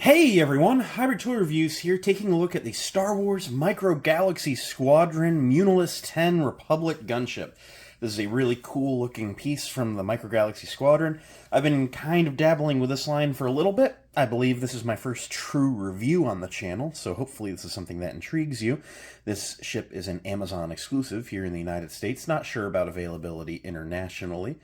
Hey everyone, Hybrid Toy Reviews here, taking a look at the Star Wars Micro Galaxy Squadron Muunilist 10 Republic Gunship. This is a really cool looking piece from the Micro Galaxy Squadron. I've been kind of dabbling with this line for a little bit. I believe this is my first true review on the channel, so hopefully this is something that intrigues you. This ship is an Amazon exclusive here in the United States. Not sure about availability internationally,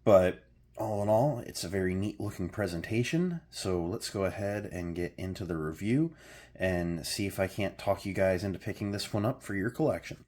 but all in all, it's a very neat looking presentation, so let's go ahead and get into the review and see if I can't talk you guys into picking this one up for your collection.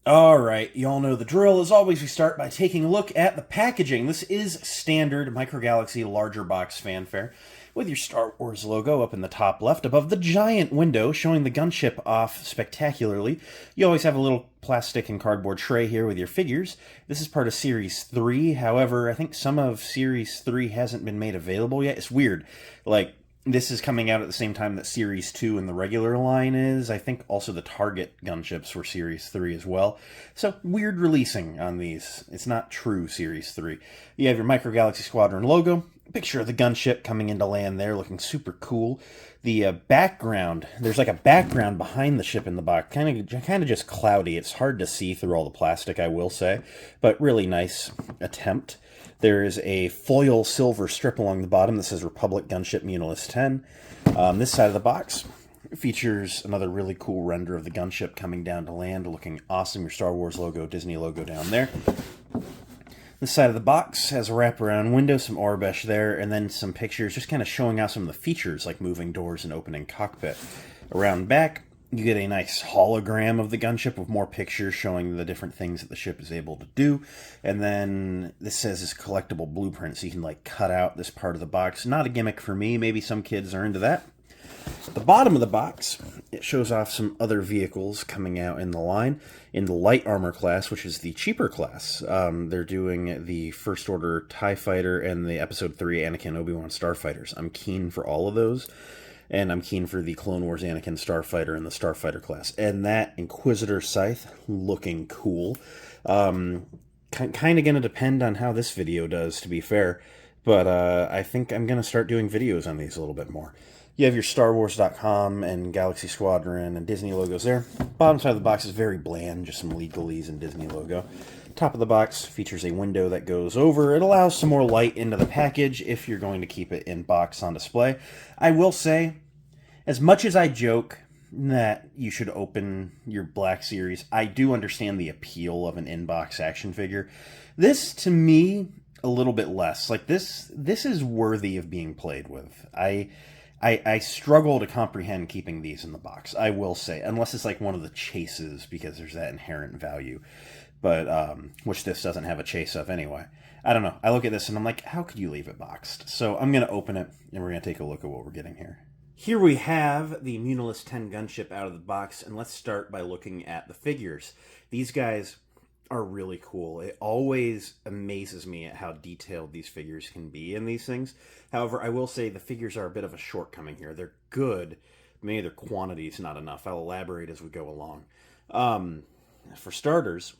Alright, you all know the drill. As always, we start by taking a look at the packaging. This is standard Micro Galaxy larger box fanfare, with your Star Wars logo up in the top left above the giant window showing the gunship off spectacularly. You always have a little plastic and cardboard tray here with your figures. This is part of Series 3, however, I think some of Series 3 hasn't been made available yet. It's weird. Like, this is coming out at the same time that Series 2 in the regular line is. I think also the Target gunships were Series 3 as well. So, weird releasing on these. It's not true Series 3. You have your Micro Galaxy Squadron logo. Picture of the gunship coming into land there, looking super cool. The background, there's like a background behind the ship in the box, kind of just cloudy. It's hard to see through all the plastic, I will say, but really nice attempt. There is a foil silver strip along the bottom that says Republic Gunship Muunilist 10. This side of the box features another really cool render of the gunship coming down to land, looking awesome. Your Star Wars logo, Disney logo down there. This side of the box has a wraparound window, some Orbesh there, and then some pictures just kind of showing out some of the features like moving doors and opening cockpit. Around back, you get a nice hologram of the gunship with more pictures showing the different things that the ship is able to do. And then this says it's collectible blueprint, so you can like cut out this part of the box. Not a gimmick for me, maybe some kids are into that. The bottom of the box, it shows off some other vehicles coming out in the line. In the light armor class, which is the cheaper class, they're doing the First Order TIE Fighter and the Episode 3 Anakin Obi-Wan Starfighters. I'm keen for all of those, and I'm keen for the Clone Wars Anakin Starfighter and the Starfighter class. And that Inquisitor Scythe, looking cool. Kind of going to depend on how this video does, to be fair, but I think I'm going to start doing videos on these a little bit more. You have your StarWars.com and Galaxy Squadron and Disney logos there. Bottom side of the box is very bland, just some legalese and Disney logo. Top of the box features a window that goes over. It allows some more light into the package if you're going to keep it in box on display. I will say, as much as I joke that you should open your Black Series, I do understand the appeal of an in-box action figure. This, to me, a little bit less. Like, this is worthy of being played with. I struggle to comprehend keeping these in the box, I will say, unless it's like one of the chases, because there's that inherent value, but which this doesn't have a chase of anyway. I don't know. I look at this and I'm like, how could you leave it boxed? So I'm going to open it, and we're going to take a look at what we're getting here. Here we have the Muunilist 10 gunship out of the box, and let's start by looking at the figures. These guys are really cool. It always amazes me at how detailed these figures can be in these things. However, I will say the figures are a bit of a shortcoming here. They're good, maybe their quantity is not enough. I'll elaborate as we go along. For starters,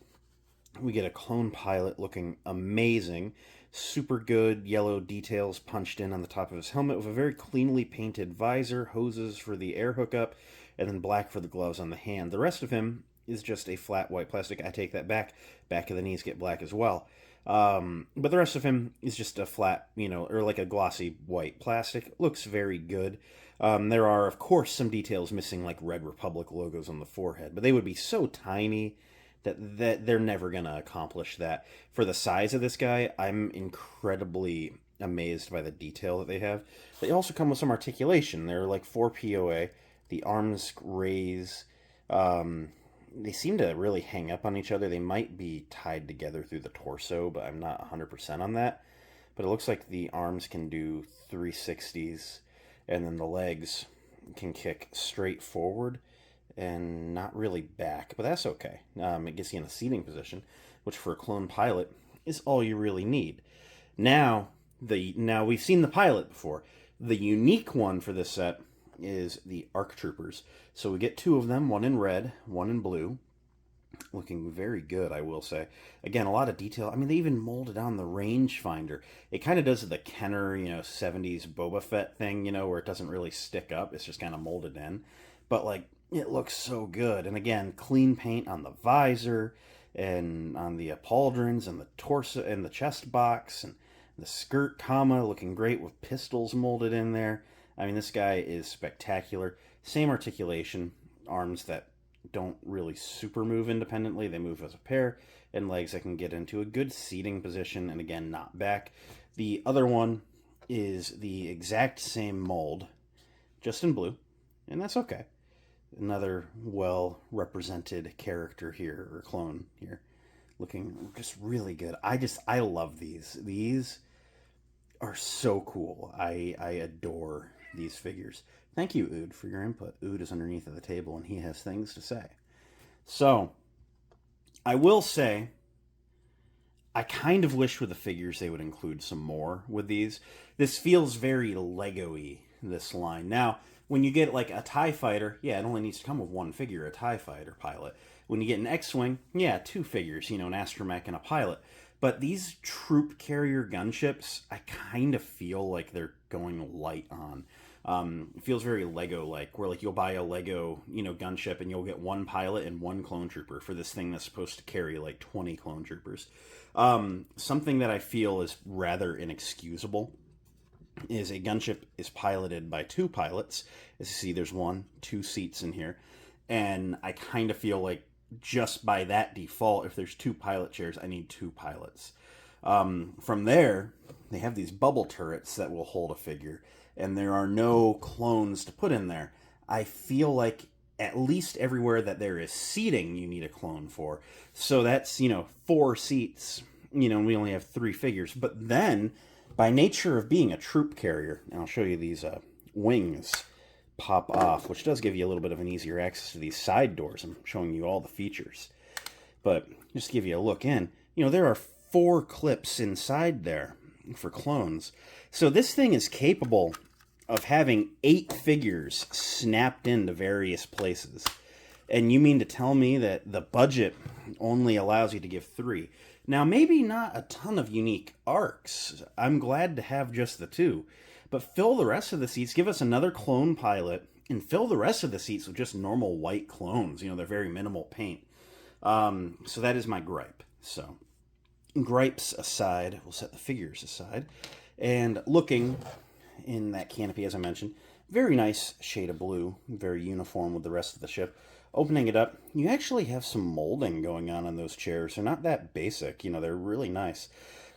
we get a clone pilot looking amazing. Super good yellow details punched in on the top of his helmet with a very cleanly painted visor, hoses for the air hookup, and then black for the gloves on the hand. The rest of him is just a flat white plastic. I take that back. Back of the knees get black as well. But the rest of him is just a flat, or like a glossy white plastic. Looks very good. There are, of course, some details missing, like Red Republic logos on the forehead, but they would be so tiny that they're never going to accomplish that. For the size of this guy, I'm incredibly amazed by the detail that they have. They also come with some articulation. They're like 4 POA. The arms raise. They seem to really hang up on each other. They might be tied together through the torso, but I'm not 100% on that. But it looks like the arms can do 360s, and then the legs can kick straight forward and not really back, but that's okay. It gets you in a seating position, which for a clone pilot is all you really need. Now we've seen the pilot before. The unique one for this set is the ARC Troopers. So we get 2 of them, one in red, one in blue. Looking very good, I will say. Again, a lot of detail. I mean, they even molded on the rangefinder. It kind of does the Kenner, 70s Boba Fett thing, where it doesn't really stick up. It's just kind of molded in. But, like, it looks so good. And again, clean paint on the visor and on the pauldrons and the torso and the chest box and the skirt comma looking great with pistols molded in there. I mean, this guy is spectacular. Same articulation, arms that don't really super move independently. They move as a pair, and legs that can get into a good seating position, and again, not back. The other one is the exact same mold, just in blue, and that's okay. Another well-represented character here, or clone here, looking just really good. I love these. These are so cool. I adore these figures. Thank you, Ood, for your input. Ood is underneath of the table, and he has things to say. So, I will say, I kind of wish with the figures they would include some more with these. This feels very Lego-y, this line. Now, when you get like a TIE fighter, yeah, it only needs to come with one figure, a TIE fighter pilot. When you get an X-Wing, yeah, two figures, an astromech and a pilot. But these troop carrier gunships, I kind of feel like they're going light on. It feels very Lego-like, where like you'll buy a Lego, gunship, and you'll get one pilot and one clone trooper for this thing that's supposed to carry like 20 clone troopers. Something that I feel is rather inexcusable is a gunship is piloted by two pilots. As you see, there's two seats in here. And I kind of feel like just by that default, if there's two pilot chairs, I need two pilots. From there, they have these bubble turrets that will hold a figure, and there are no clones to put in there. I feel like at least everywhere that there is seating, you need a clone for. So that's, 4 seats, and we only have 3 figures. But then, by nature of being a troop carrier, and I'll show you these wings pop off, which does give you a little bit of an easier access to these side doors. I'm showing you all the features. But just to give you a look in, there are 4 clips inside there for clones. So this thing is capable of having 8 figures snapped into various places. And you mean to tell me that the budget only allows you to give 3? Now, maybe not a ton of unique arcs. I'm glad to have just the 2. But fill the rest of the seats, give us another clone pilot, and fill the rest of the seats with just normal white clones. They're very minimal paint. So that is my gripe. So, gripes aside, we'll set the figures aside. And looking in that canopy, as I mentioned, very nice shade of blue, very uniform with the rest of the ship. Opening it up, you actually have some molding going on those chairs. They're not that basic, they're really nice.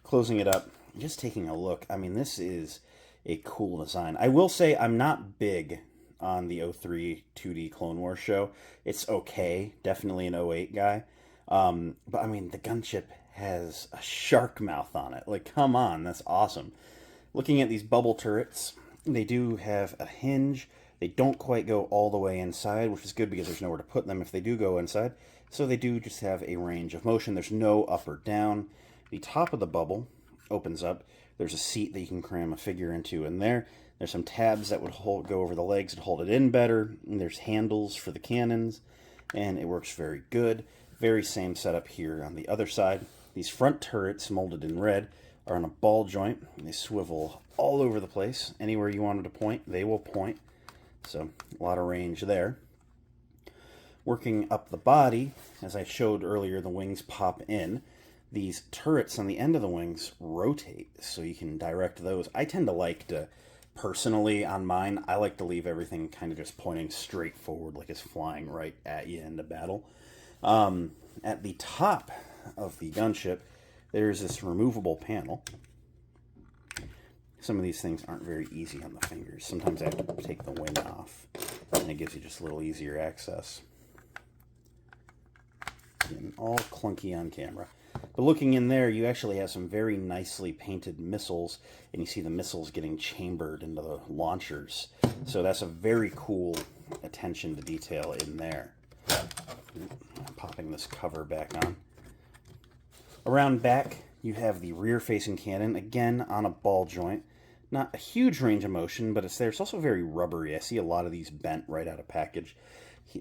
Closing it up, just taking a look, I mean, this is a cool design. I will say I'm not big on the 03 2D Clone Wars show. It's okay, definitely an 08 guy. But I mean, the gunship has a shark mouth on it. Like, come on, that's awesome. Looking at these bubble turrets, they do have a hinge. They don't quite go all the way inside, which is good because there's nowhere to put them if they do go inside. So they do just have a range of motion. There's no up or down. The top of the bubble opens up. There's a seat that you can cram a figure into in there. There's some tabs that would go over the legs to hold it in better. And there's handles for the cannons, and it works very good. Very same setup here on the other side. These front turrets, molded in red, are on a ball joint. They swivel all over the place. Anywhere you want them to point, they will point. So, a lot of range there. Working up the body, as I showed earlier, the wings pop in. These turrets on the end of the wings rotate, so you can direct those. I tend to like to, personally, on mine, I like to leave everything kind of just pointing straight forward, like it's flying right at you into battle. At the top of the gunship, there's this removable panel. Some of these things aren't very easy on the fingers. Sometimes I have to take the wing off, and it gives you just a little easier access. And all clunky on camera. But looking in there, you actually have some very nicely painted missiles, and you see the missiles getting chambered into the launchers. So that's a very cool attention to detail in there. Popping this cover back on. Around back, you have the rear-facing cannon, again on a ball joint. Not a huge range of motion, but it's there. It's also very rubbery. I see a lot of these bent right out of package.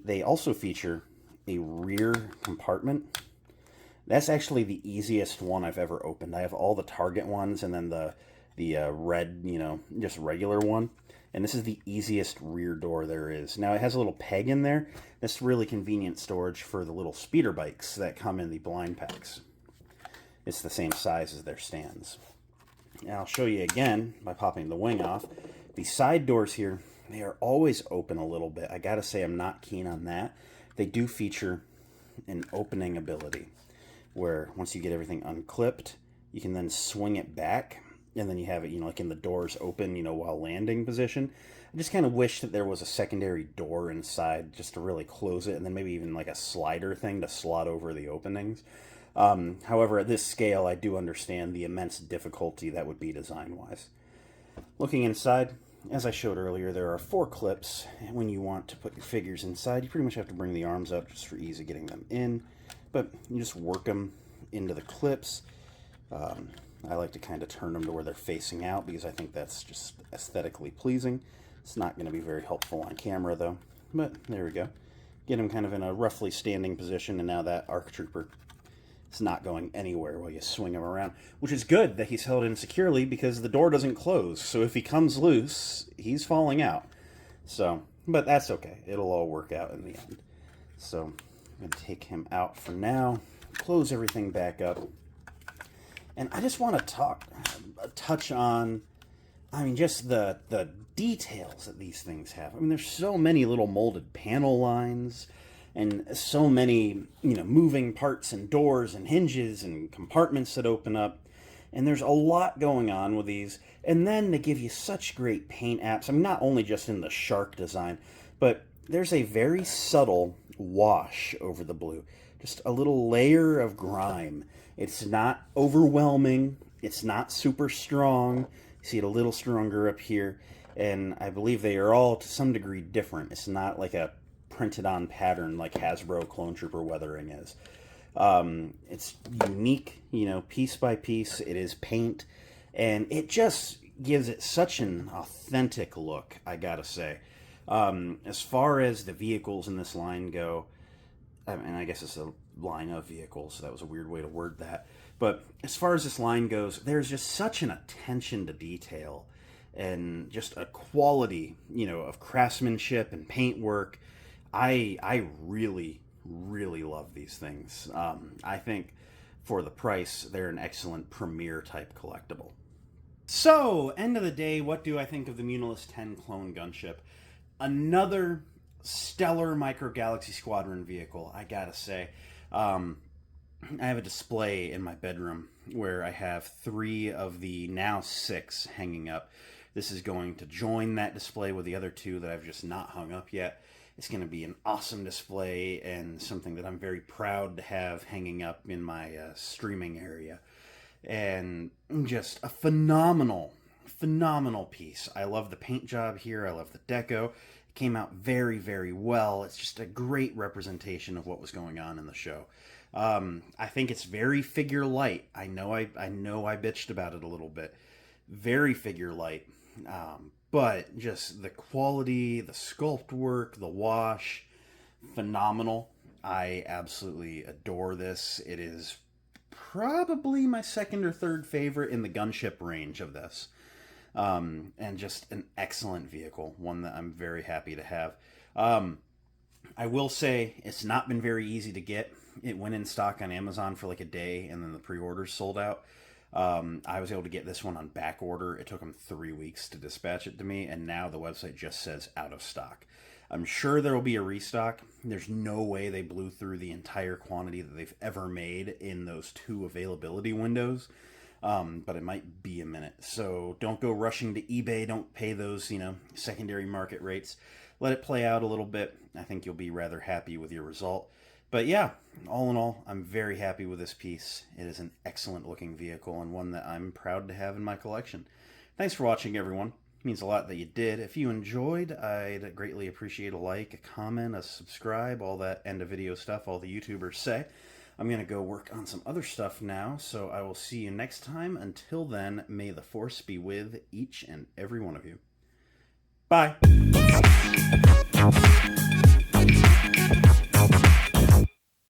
They also feature a rear compartment. That's actually the easiest one I've ever opened. I have all the Target ones and then the red, just regular one. And this is the easiest rear door there is. Now, it has a little peg in there. That's really convenient storage for the little speeder bikes that come in the blind packs. It's the same size as their stands. Now, I'll show you again by popping the wing off. The side doors here, they are always open a little bit. I gotta say, I'm not keen on that. They do feature an opening ability, where once you get everything unclipped, you can then swing it back, and then you have it, like in the doors open, while landing position. I just kind of wish that there was a secondary door inside just to really close it, and then maybe even like a slider thing to slot over the openings. However, at this scale, I do understand the immense difficulty that would be design-wise. Looking inside, as I showed earlier, there are 4 clips. When you want to put your figures inside, you pretty much have to bring the arms up just for ease of getting them in. But you just work them into the clips. I like to kind of turn them to where they're facing out because I think that's just aesthetically pleasing. It's not going to be very helpful on camera though, but there we go. Get him kind of in a roughly standing position, and now that ARC Trooper is not going anywhere while you swing him around, which is good that he's held in securely because the door doesn't close. So if he comes loose, he's falling out. So, but that's okay. It'll all work out in the end. So I'm going to take him out for now, close everything back up. And I just want to touch on, just the details that these things have. There's so many little molded panel lines and so many, moving parts and doors and hinges and compartments that open up. And there's a lot going on with these. And then they give you such great paint apps. Not only just in the shark design, but there's a very subtle wash over the blue. Just a little layer of grime. It's not overwhelming. It's not super strong. You see it a little stronger up here. And I believe they are all to some degree different. It's not like a printed on pattern like Hasbro Clone Trooper weathering is. It's unique, piece by piece. It is paint. And it just gives it such an authentic look, I gotta say. As far as the vehicles in this line go, I guess it's a line of vehicles, so that was a weird way to word that. But as far as this line goes, there's just such an attention to detail and just a quality, of craftsmanship and paintwork. I really, really love these things. I think for the price, they're an excellent premier type collectible. So, end of the day, what do I think of the Muunilist 10 clone gunship? Another stellar Micro Galaxy Squadron vehicle, I gotta say. I have a display in my bedroom where I have 3 of the now 6 hanging up. This is going to join that display with the other 2 that I've just not hung up yet. It's going to be an awesome display and something that I'm very proud to have hanging up in my streaming area. And just a phenomenal piece. I love the paint job here. I love the deco. It came out very, very well. It's just a great representation of what was going on in the show. I think it's very figure light. I know I bitched about it a little bit. Very figure light. But just the quality, the sculpt work, the wash, phenomenal. I absolutely adore this. It is probably my second or third favorite in the gunship range of this. And just an excellent vehicle, one that I'm very happy to have. I will say it's not been very easy to get. It went in stock on Amazon for like a day, and then the pre-orders sold out. I was able to get this one on back order. It took them 3 weeks to dispatch it to me, and now the website just says out of stock. I'm sure there will be a restock. There's no way they blew through the entire quantity that they've ever made in those 2 availability windows. But it might be a minute. So don't go rushing to eBay. Don't pay those, secondary market rates. Let it play out a little bit. I think you'll be rather happy with your result. But yeah, all in all, I'm very happy with this piece. It is an excellent looking vehicle and one that I'm proud to have in my collection. Thanks for watching, everyone. It means a lot that you did. If you enjoyed, I'd greatly appreciate a like, a comment, a subscribe, all that end of video stuff all the YouTubers say. I'm going to go work on some other stuff now, so I will see you next time. Until then, may the Force be with each and every one of you. Bye!